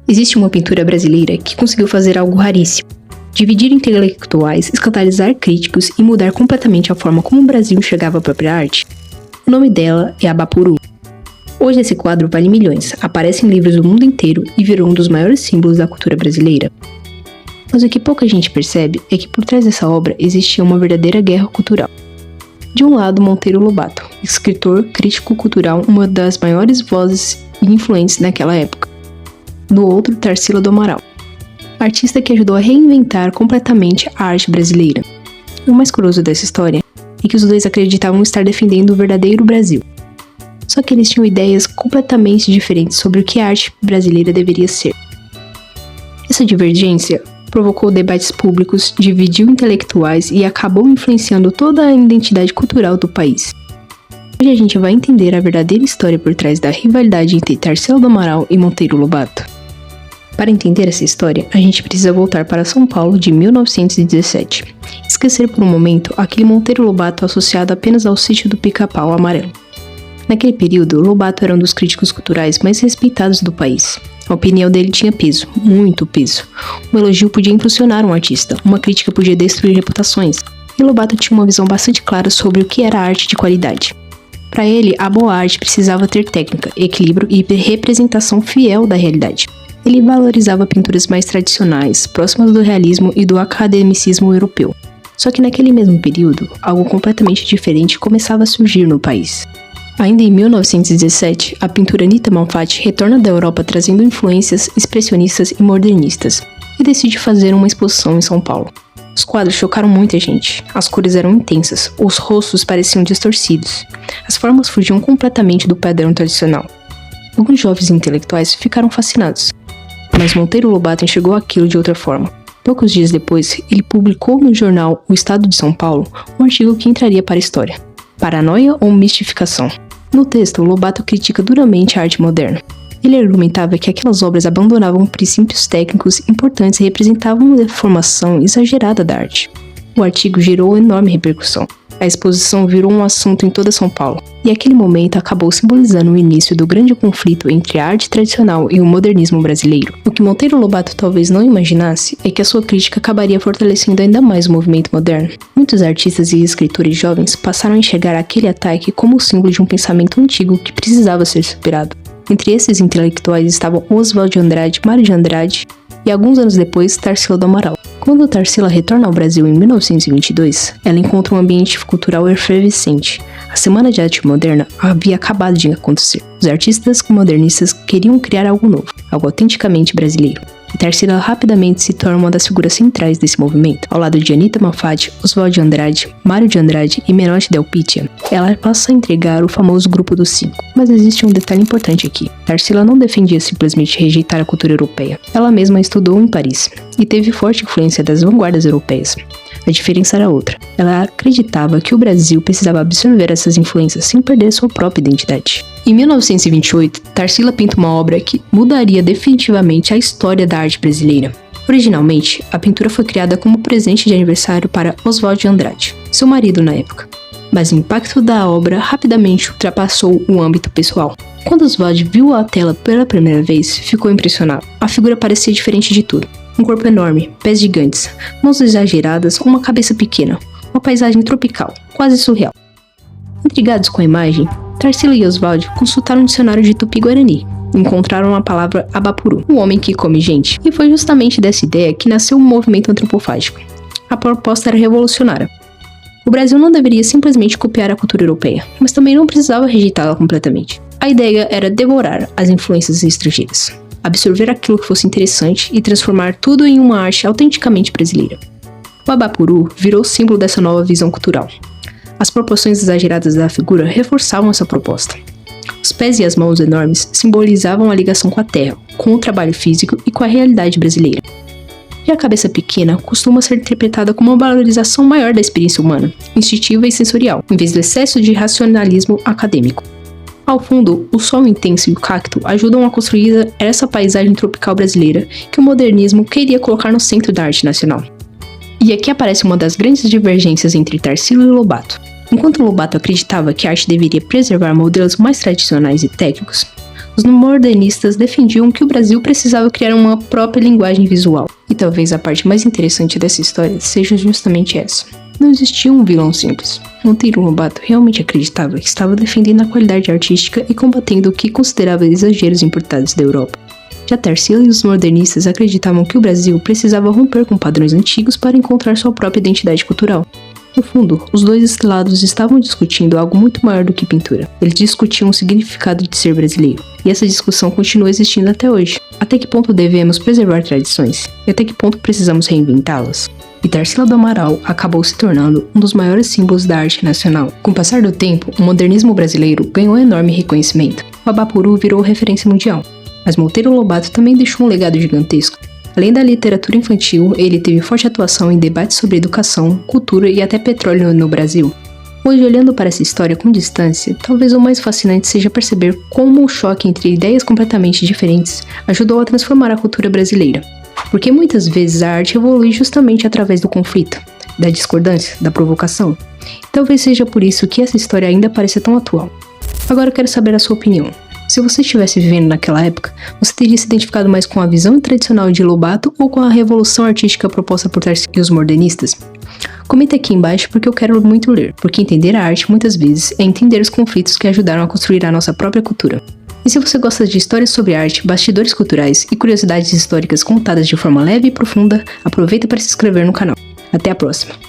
Existe uma pintura brasileira que conseguiu fazer algo raríssimo: dividir intelectuais, escandalizar críticos e mudar completamente a forma como o Brasil enxergava a própria arte. O nome dela é Abapuru. Hoje esse quadro vale milhões, aparece em livros do mundo inteiro e virou um dos maiores símbolos da cultura brasileira. Mas o que pouca gente percebe é que por trás dessa obra existia uma verdadeira guerra cultural. De um lado, Monteiro Lobato, escritor, crítico cultural, uma das maiores vozes e influentes naquela época. Do outro, Tarsila do Amaral, artista que ajudou a reinventar completamente a arte brasileira. O mais curioso dessa história é que os dois acreditavam estar defendendo o verdadeiro Brasil. Só que eles tinham ideias completamente diferentes sobre o que a arte brasileira deveria ser. Essa divergência provocou debates públicos, dividiu intelectuais e acabou influenciando toda a identidade cultural do país. Hoje a gente vai entender a verdadeira história por trás da rivalidade entre Tarsila do Amaral e Monteiro Lobato. Para entender essa história, a gente precisa voltar para São Paulo de 1917. Esquecer por um momento aquele Monteiro Lobato associado apenas ao sítio do Pica-Pau Amarelo. Naquele período, Lobato era um dos críticos culturais mais respeitados do país. A opinião dele tinha peso, muito peso. Um elogio podia impulsionar um artista, uma crítica podia destruir reputações. E Lobato tinha uma visão bastante clara sobre o que era arte de qualidade. Para ele, a boa arte precisava ter técnica, equilíbrio e representação fiel da realidade. Ele valorizava pinturas mais tradicionais, próximas do realismo e do academicismo europeu. Só que naquele mesmo período, algo completamente diferente começava a surgir no país. Ainda em 1917, a pintura Anita Malfatti retorna da Europa trazendo influências expressionistas e modernistas, e decide fazer uma exposição em São Paulo. Os quadros chocaram muita gente, as cores eram intensas, os rostos pareciam distorcidos, as formas fugiam completamente do padrão tradicional. Alguns jovens intelectuais ficaram fascinados, mas Monteiro Lobato enxergou aquilo de outra forma. Poucos dias depois, ele publicou no jornal O Estado de São Paulo um artigo que entraria para a história: Paranoia ou Mistificação? No texto, Lobato critica duramente a arte moderna. Ele argumentava que aquelas obras abandonavam princípios técnicos importantes e representavam uma deformação exagerada da arte. O artigo gerou enorme repercussão. A exposição virou um assunto em toda São Paulo, e aquele momento acabou simbolizando o início do grande conflito entre a arte tradicional e o modernismo brasileiro. O que Monteiro Lobato talvez não imaginasse é que a sua crítica acabaria fortalecendo ainda mais o movimento moderno. Muitos artistas e escritores jovens passaram a enxergar aquele ataque como o símbolo de um pensamento antigo que precisava ser superado. Entre esses intelectuais estavam Oswald de Andrade, Mário de Andrade e, alguns anos depois, Tarsila do Amaral. Quando Tarsila retorna ao Brasil em 1922, ela encontra um ambiente cultural efervescente. A Semana de Arte Moderna havia acabado de acontecer. Os artistas modernistas queriam criar algo novo, algo autenticamente brasileiro. E Tarsila rapidamente se torna uma das figuras centrais desse movimento. Ao lado de Anita Malfatti, Oswald de Andrade, Mário de Andrade e Menotti Del Pitta, ela passa a entregar o famoso Grupo dos Cinco. Mas existe um detalhe importante aqui. Tarsila não defendia simplesmente rejeitar a cultura europeia. Ela mesma estudou em Paris e teve forte influência das vanguardas europeias. A diferença era outra. Ela acreditava que o Brasil precisava absorver essas influências sem perder sua própria identidade. Em 1928, Tarsila pinta uma obra que mudaria definitivamente a história da arte brasileira. Originalmente, a pintura foi criada como presente de aniversário para Oswald de Andrade, seu marido na época. Mas o impacto da obra rapidamente ultrapassou o âmbito pessoal. Quando Oswald viu a tela pela primeira vez, ficou impressionado. A figura parecia diferente de tudo. Um corpo enorme, pés gigantes, mãos exageradas, uma cabeça pequena, uma paisagem tropical, quase surreal. Intrigados com a imagem, Tarsila e Oswald consultaram um dicionário de Tupi-Guarani e encontraram a palavra Abapuru, o homem que come gente. E foi justamente dessa ideia que nasceu o movimento antropofágico. A proposta era revolucionária. O Brasil não deveria simplesmente copiar a cultura europeia, mas também não precisava rejeitá-la completamente. A ideia era devorar as influências estrangeiras, absorver aquilo que fosse interessante e transformar tudo em uma arte autenticamente brasileira. O Abapuru virou símbolo dessa nova visão cultural. As proporções exageradas da figura reforçavam essa proposta. Os pés e as mãos enormes simbolizavam a ligação com a terra, com o trabalho físico e com a realidade brasileira. E a cabeça pequena costuma ser interpretada como uma valorização maior da experiência humana, instintiva e sensorial, em vez do excesso de racionalismo acadêmico. Ao fundo, o sol intenso e o cacto ajudam a construir essa paisagem tropical brasileira que o modernismo queria colocar no centro da arte nacional. E aqui aparece uma das grandes divergências entre Tarsila e Lobato. Enquanto Lobato acreditava que a arte deveria preservar modelos mais tradicionais e técnicos, Os modernistas defendiam que o Brasil precisava criar uma própria linguagem visual. E talvez a parte mais interessante dessa história seja justamente essa. Não existia um vilão simples. Monteiro Lobato realmente acreditava que estava defendendo a qualidade artística e combatendo o que considerava exageros importados da Europa. Já Tarsila e os modernistas acreditavam que o Brasil precisava romper com padrões antigos para encontrar sua própria identidade cultural. No fundo, os dois lados estavam discutindo algo muito maior do que pintura. Eles discutiam o significado de ser brasileiro. E essa discussão continua existindo até hoje. Até que ponto devemos preservar tradições? E até que ponto precisamos reinventá-las? E Tarsila do Amaral acabou se tornando um dos maiores símbolos da arte nacional. Com o passar do tempo, o modernismo brasileiro ganhou enorme reconhecimento. O Abapuru virou referência mundial. Mas Monteiro Lobato também deixou um legado gigantesco. Além da literatura infantil, ele teve forte atuação em debates sobre educação, cultura e até petróleo no Brasil. Hoje, olhando para essa história com distância, talvez o mais fascinante seja perceber como o choque entre ideias completamente diferentes ajudou a transformar a cultura brasileira. Porque muitas vezes a arte evolui justamente através do conflito, da discordância, da provocação. E talvez seja por isso que essa história ainda parece tão atual. Agora eu quero saber a sua opinião. Se você estivesse vivendo naquela época, você teria se identificado mais com a visão tradicional de Lobato ou com a revolução artística proposta por Tarsila e os modernistas? Comenta aqui embaixo porque eu quero muito ler, porque entender a arte muitas vezes é entender os conflitos que ajudaram a construir a nossa própria cultura. E se você gosta de histórias sobre arte, bastidores culturais e curiosidades históricas contadas de forma leve e profunda, aproveita para se inscrever no canal. Até a próxima!